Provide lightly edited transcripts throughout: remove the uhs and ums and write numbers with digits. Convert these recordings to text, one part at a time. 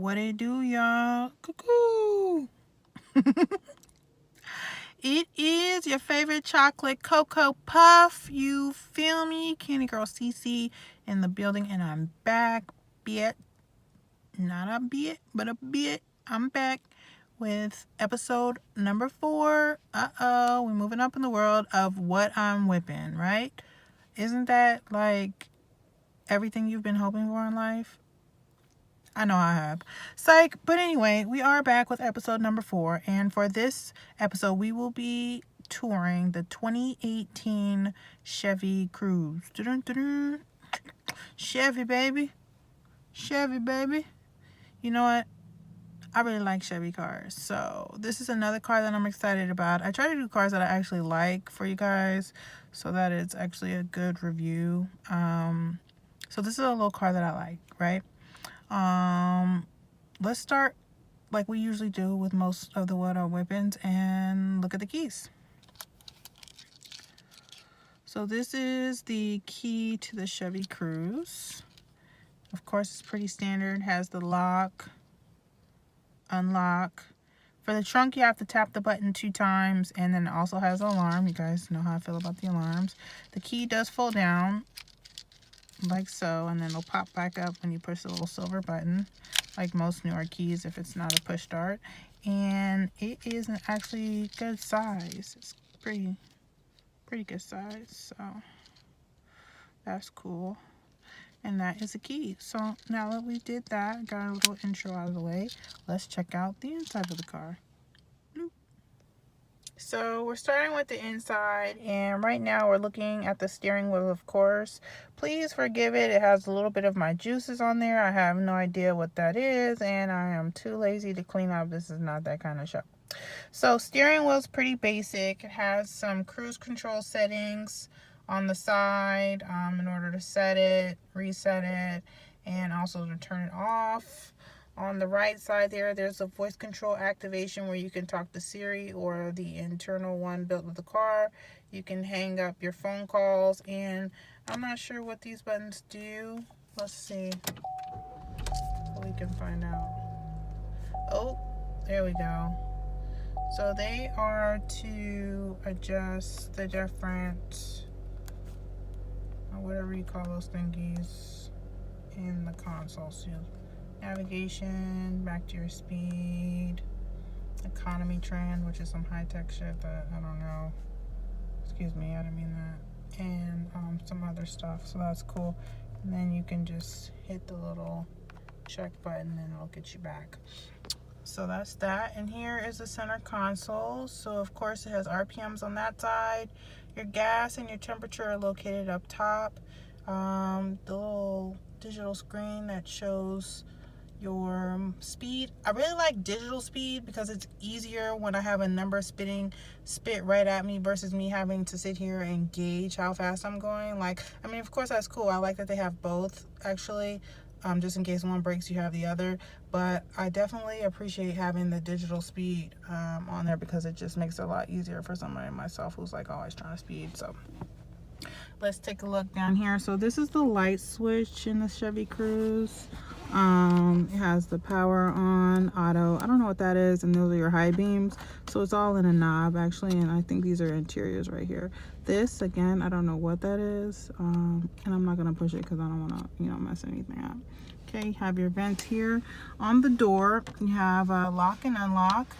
What it do, y'all? Cuckoo! It is your favorite chocolate cocoa puff. You feel me? Candy Girl Cece in the building, and I'm back. Bit. Not a bit, but a bit. I'm back with episode number 4. We're moving up in the world of what I'm whipping, right? Isn't that like everything you've been hoping for in life? I know I have. Psych. But anyway, we are back with episode number 4. And for this episode, we will be touring the 2018 Chevy Cruise. Dun-dun-dun-dun. Chevy, baby. Chevy, baby. You know what? I really like Chevy cars. So this is another car that I'm excited about. I try to do cars that I actually like for you guys so that it's actually a good review. So this is a little car that I like, right? Let's start like we usually do with most of the what are whippings and look at the keys. So this is the key to the Chevy Cruise. Of course, it's pretty standard. Has the lock, unlock. For the trunk, you have to tap the button 2 times, and then it also has an alarm. You guys know how I feel about the alarms. The key does fold down like so, and then it'll pop back up when you push the little silver button, like most newer keys if it's not a push start. And it is an actually good size. It's pretty good size, so that's cool. And that is a key. So now that we did that, got a little intro out of the way, let's check out the inside of the car. So we're starting with the inside, and right now we're looking at the steering wheel, of course. Please forgive it. It has a little bit of my juices on there. I have no idea what that is, and I am too lazy to clean up. This is not that kind of show. So steering wheel is pretty basic. It has some cruise control settings on the side in order to set it, reset it, and also to turn it off. On the right side there's a voice control activation where you can talk to Siri or the internal one built with the car. You can hang up your phone calls, and I'm not sure what these buttons do. Let's see. We can find out. Oh, there we go. So they are to adjust the different, whatever you call those thingies in the console. So navigation, back to your speed, economy trend, which is some high-tech shit that I don't know. Excuse me, I didn't mean that. And some other stuff, so that's cool. And then you can just hit the little check button and it'll get you back. So that's that. And here is the center console. So of course it has RPMs on that side. Your gas and your temperature are located up top. The little digital screen that shows your speed. I really like digital speed because it's easier when I have a number spit right at me versus me having to sit here and gauge how fast I'm going. Like, I mean, of course that's cool. I like that they have both actually. Just in case one breaks, you have the other. But I definitely appreciate having the digital speed on there because it just makes it a lot easier for somebody like myself who's like always trying to speed. So let's take a look down here. So this is the light switch in the Chevy Cruise. It has the power on, auto, I don't know what that is, and those are your high beams. So it's all in a knob actually, and I think these are interiors right here. This again, I don't know what that is, and I'm not gonna push it because I don't want to, mess anything up. Okay, you have your vents here. On the door you have a lock and unlock.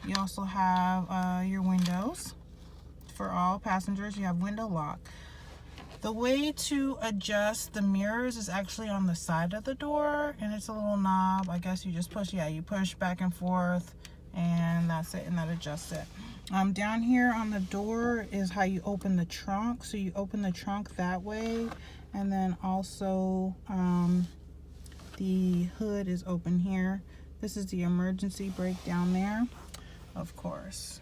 You also have your windows. For all passengers, you have window lock. The way to adjust the mirrors is actually on the side of the door, and it's a little knob. I guess you just push, you push back and forth, and that's it, and that adjusts it. Down here on the door is how you open the trunk. So you open the trunk that way, and then also the hood is open here. This is the emergency brake down there, of course.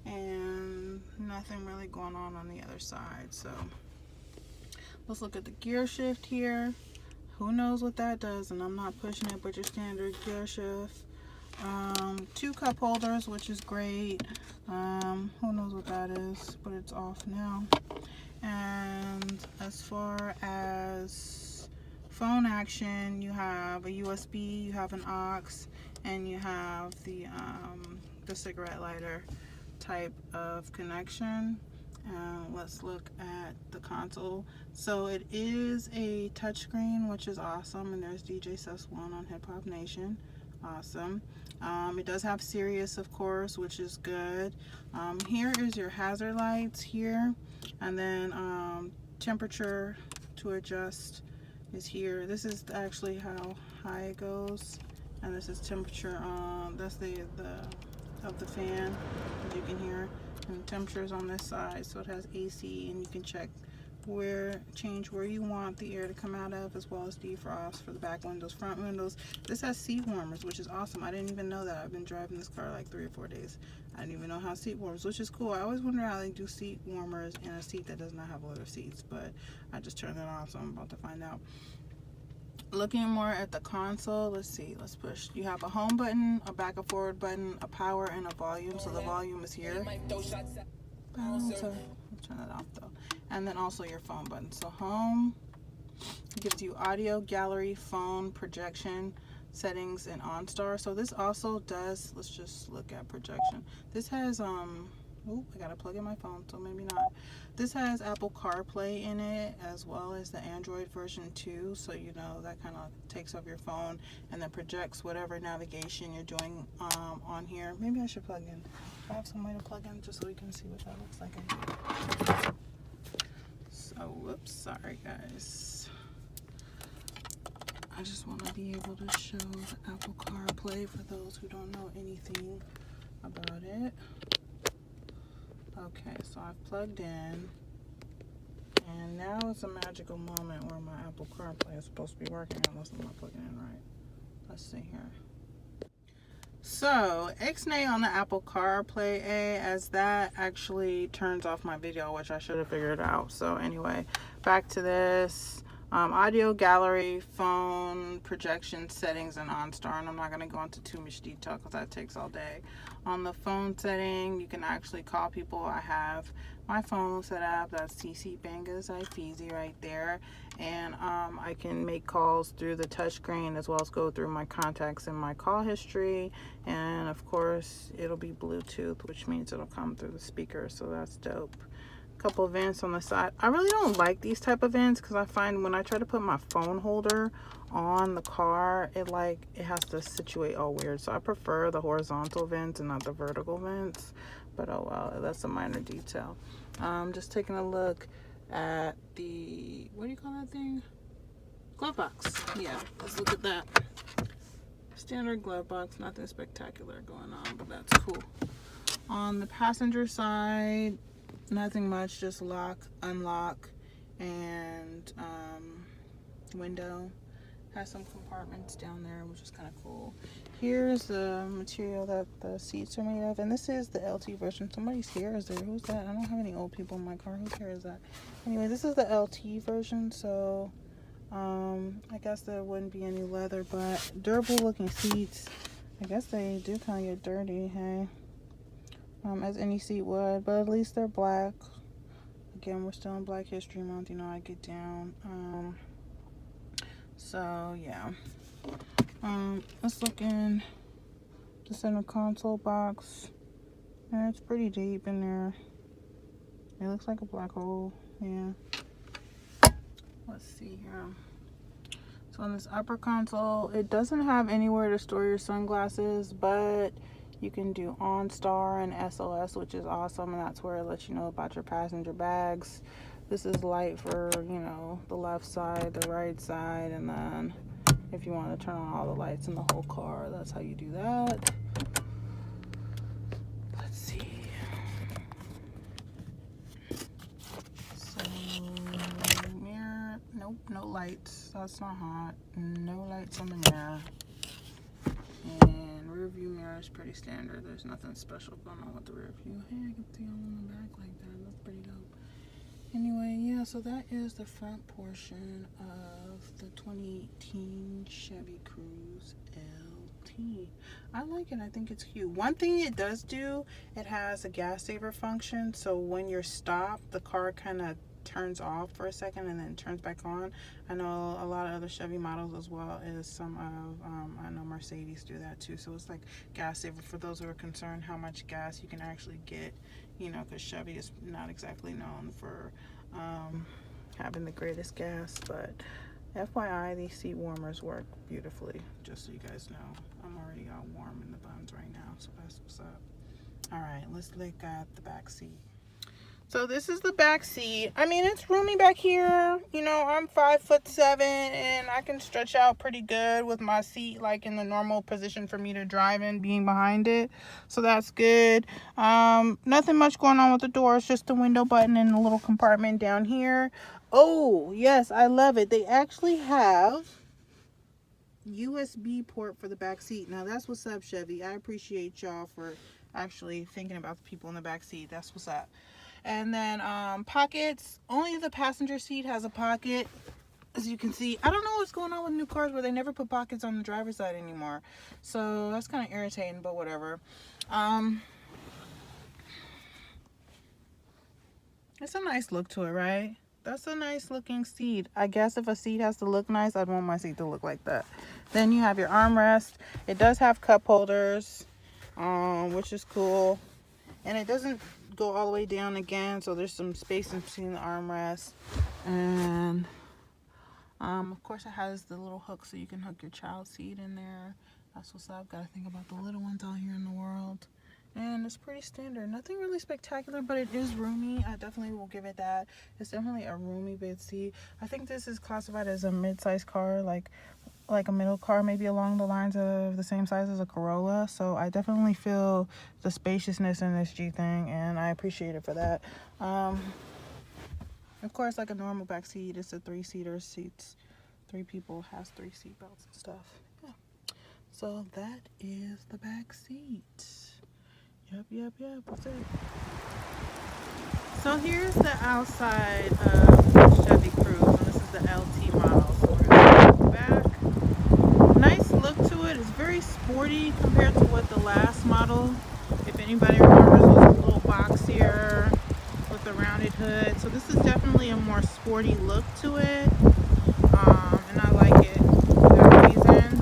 And nothing really going on the other side. So let's look at the gear shift here. Who knows what that does, and I'm not pushing it, but your standard gear shift. 2 cup holders, which is great. Who knows what that is, but it's off now. And as far as phone action. You have a USB, you have an aux, and you have the cigarette lighter type of connection. Let's look at the console. So it is a touchscreen, which is awesome, and there's DJ Sus One on Hip Hop Nation. Awesome. It does have Sirius, of course, which is good. Here is your hazard lights here, and then temperature to adjust is here. This is actually how high it goes, and this is temperature. That's the of the fan, as you can hear, and temperature is on this side, so it has AC, and you can check change where you want the air to come out of, as well as defrost for the back windows, front windows. This has seat warmers, which is awesome. I didn't even know that. I've been driving this car like 3 or 4 days. I didn't even know how seat warmers, which is cool. I always wonder how they do seat warmers in a seat that does not have leather seats, but I just turned it on, so I'm about to find out. Looking more at the console, let's see, let's push. You have a home button, a back and forward button, a power, and a volume. So the volume is here. I'll turn that off though. And then also your phone button. So home gives you audio, gallery, phone, projection, settings, and OnStar. So this also does, let's just look at projection. This has oh, I gotta plug in my phone, so maybe not. This has Apple CarPlay in it, as well as the Android version 2, so you know that kind of takes off your phone and then projects whatever navigation you're doing on here. Maybe I should plug in. I have some way to plug in just so we can see what that looks like. So, whoops, sorry guys. I just want to be able to show the Apple CarPlay for those who don't know anything about it. Okay, so I've plugged in, and now it's a magical moment where my Apple CarPlay is supposed to be working, unless I'm not plugging in right. Let's see here. So, Ixnay on the Apple CarPlay, as that actually turns off my video, which I should have figured out. So anyway, back to this. Audio, gallery, phone, projection, settings, and OnStar. And I'm not going to go into too much detail because that takes all day. On the phone setting, you can actually call people. I have my phone set up. That's Cece Bangas Ifeezy right there. And I can make calls through the touchscreen, as well as go through my contacts and my call history. And of course, it'll be Bluetooth, which means it'll come through the speaker. So that's dope. Couple vents on the side. I really don't like these type of vents because I find when I try to put my phone holder on the car, it has to situate all weird. So I prefer the horizontal vents and not the vertical vents, but oh well, that's a minor detail. Just taking a look at the, what do you call that thing? Glove box. Yeah, let's look at that. Standard glove box, nothing spectacular going on, but that's cool. On the passenger side, nothing much, just lock, unlock, and window. Has some compartments down there, which is kind of cool. Here's the material that the seats are made of, and this is the LT version. Somebody's hair is there. Who's that? I don't have any old people in my car. Whose hair is that? Anyway, this is the LT version, so I guess there wouldn't be any leather, but durable looking seats. I guess they do kind of get dirty, hey? As any seat would, but at least they're black. Again, we're still in Black History Month, you know, I get down. So yeah, let's look in the center console box, and it's pretty deep in there. It looks like a black hole. Yeah, let's see here. So on this upper console, it doesn't have anywhere to store your sunglasses, but you can do OnStar and SOS, which is awesome, and that's where it lets you know about your passenger bags. This is light for, you know, the left side, the right side, and then if you want to turn on all the lights in the whole car, that's how you do that. Let's see. So, mirror, nope, no lights. That's not hot. No lights on the mirror. And rear view mirror is pretty standard. There's nothing special going on with the rear view. Hey, I can see all in the back like that. That's pretty dope. Anyway, yeah, so that is the front portion of the 2018 Chevy Cruise LT. I like it. I think it's cute. One thing it does do, it has a gas saver function. So when you're stopped, the car kind of turns off for a second and then turns back on. I know a lot of other Chevy models, as well as some of I know Mercedes do that too. So it's like gas saver for those who are concerned how much gas you can actually get, you know, because Chevy is not exactly known for having the greatest gas. But FYI, these seat warmers work beautifully, just so you guys know. I'm already all warm in the buns right now, so that's what's up. All right, let's look at the back seat. So this is the back seat. I mean, it's roomy back here. You know, I'm 5'7" and I can stretch out pretty good with my seat like in the normal position for me to drive in, being behind it. So that's good. Nothing much going on with the doors, just the window button and a little compartment down here. Oh, yes, I love it. They actually have USB port for the back seat. Now that's what's up, Chevy. I appreciate y'all for actually thinking about the people in the back seat. That's what's up. And then pockets. Only the passenger seat has a pocket, as you can see. I don't know what's going on with new cars where they never put pockets on the driver's side anymore. So that's kind of irritating, but whatever. It's a nice look to it, right? That's a nice looking seat. I guess if a seat has to look nice, I'd want my seat to look like that. Then you have your armrest. It does have cup holders, which is cool. And it doesn't go all the way down again, so there's some space in between the armrest. And of course it has the little hook so you can hook your child seat in there. That's what's up. Gotta think about the little ones out here in the world. And it's pretty standard. Nothing really spectacular, but it is roomy. I definitely will give it that. It's definitely a roomy bed seat. I think this is classified as a mid-size car, like a middle car, maybe along the lines of the same size as a Corolla. So I definitely feel the spaciousness in this G thing, and I appreciate it for that. Of course, like a normal back seat, it's a 3-seater, seats 3 people, has 3 seat belts and stuff. Yeah. So that is the back seat. Yep, that's it. So here's the outside of the Chevy Cruise, and this is the LT model. So we're gonna go back. Nice look to it. It's very sporty compared to what the last model, if anybody remembers, was a little boxier with the rounded hood. So this is definitely a more sporty look to it, and I like it for that reason.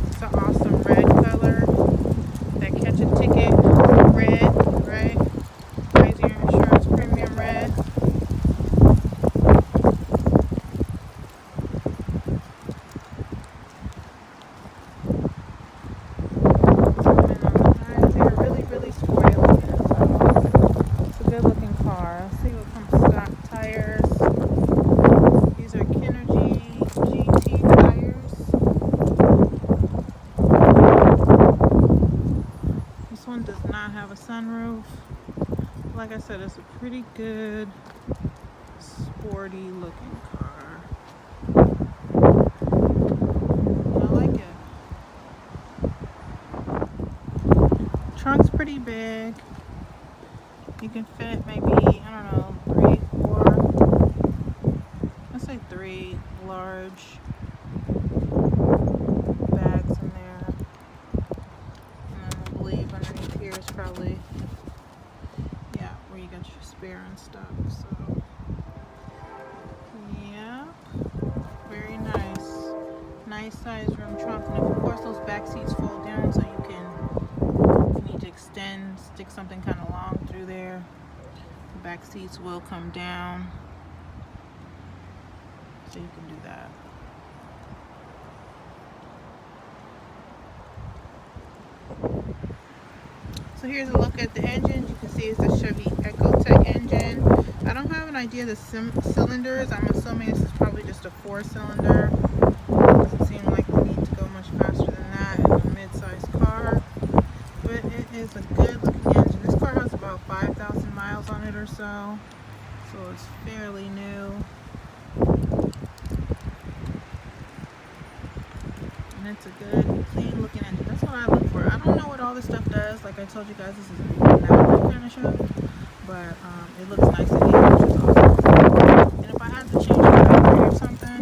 It's an awesome red color. That catch a ticket red, right? Raise your insurance premium red. And on the tires, they're really, really sporty looking. So it's a good looking car. Let's see what comes stock tires. These are Kinergy GT tires. This one does not have a sunroof. Like I said, it's a pretty good, sporty looking car. I like it. Trunk's pretty big. You can fit maybe, I don't know, 3, 4, let's say 3 large bags in there. And then I believe underneath here is probably, yeah, where you got your spare and stuff. So yeah, very nice. Nice size room trunk. And of course those back seats fold down so you can, if you need to extend, stick something kind of long through there. The back seats will come down, so you can do that. So here's a look at the engine. You can see it's a Chevy EcoTech engine. I don't have an idea of the cylinders. I'm assuming this is probably just a 4-cylinder. Doesn't seem like we need to go much faster than that in a mid-sized car. But it is a good looking engine. This car has about 5,000 miles on it or so. So it's fairly new. And it's a good, clean looking engine. That's what I look for. I don't know what all this stuff does. Like I told you guys, this is a now kind of show. But it looks nice and neat, which is awesome. And if I had to change the battery or something,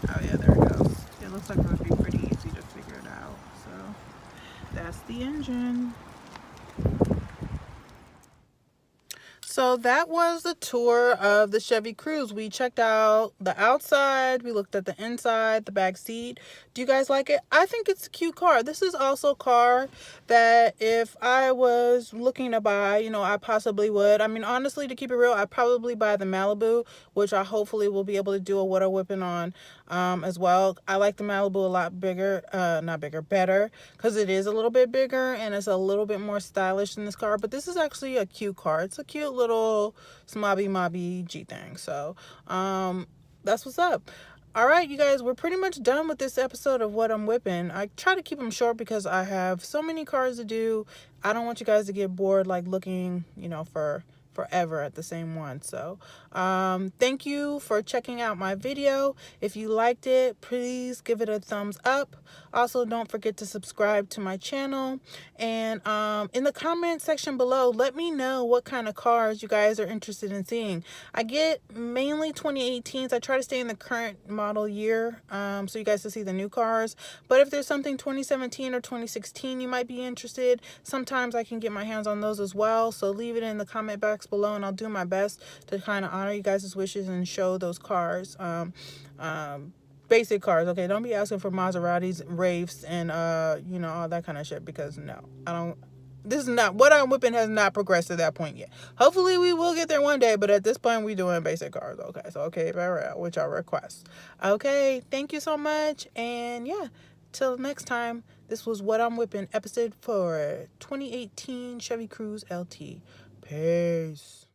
oh yeah, there it goes. It looks like it would be pretty easy to figure it out. So that's the engine. So that was the tour of the Chevy Cruise. We checked out the outside, we looked at the inside, the back seat. Do you guys like it? I think it's a cute car. This is also a car that if I was looking to buy, you know, I possibly would. I mean, honestly, to keep it real, I'd probably buy the Malibu, which I hopefully will be able to do a What a Whippin' on as well. I like the Malibu a lot bigger, not bigger, better, because it is a little bit bigger and it's a little bit more stylish than this car. But this is actually a cute car. It's a cute little smobby mobby G thing. So that's what's up. All right, you guys, we're pretty much done with this episode of What I'm Whippin'. I try to keep them short because I have so many cars to do. I don't want you guys to get bored like looking, you know, for forever at the same one. So thank you for checking out my video. If you liked it, please give it a thumbs up. Also, don't forget to subscribe to my channel, and in the comment section below, let me know what kind of cars you guys are interested in seeing. I get mainly 2018s. I try to stay in the current model year so you guys can see the new cars, but if there's something 2017 or 2016 you might be interested, sometimes I can get my hands on those as well. So leave it in the comment box below and I'll do my best to kind of honor you guys' wishes and show those cars. Basic cars, okay? Don't be asking for Maseratis, Wraiths, and you know, all that kind of shit, because no, I don't. This is not What I'm Whippin' has not progressed to that point yet. Hopefully we will get there one day, but at this point we doing basic cars. Okay, so okay, which are requests. Okay, thank you so much, and yeah, till next time. This was What I'm Whippin', episode 4, 2018 Chevy Cruise LT. Peace.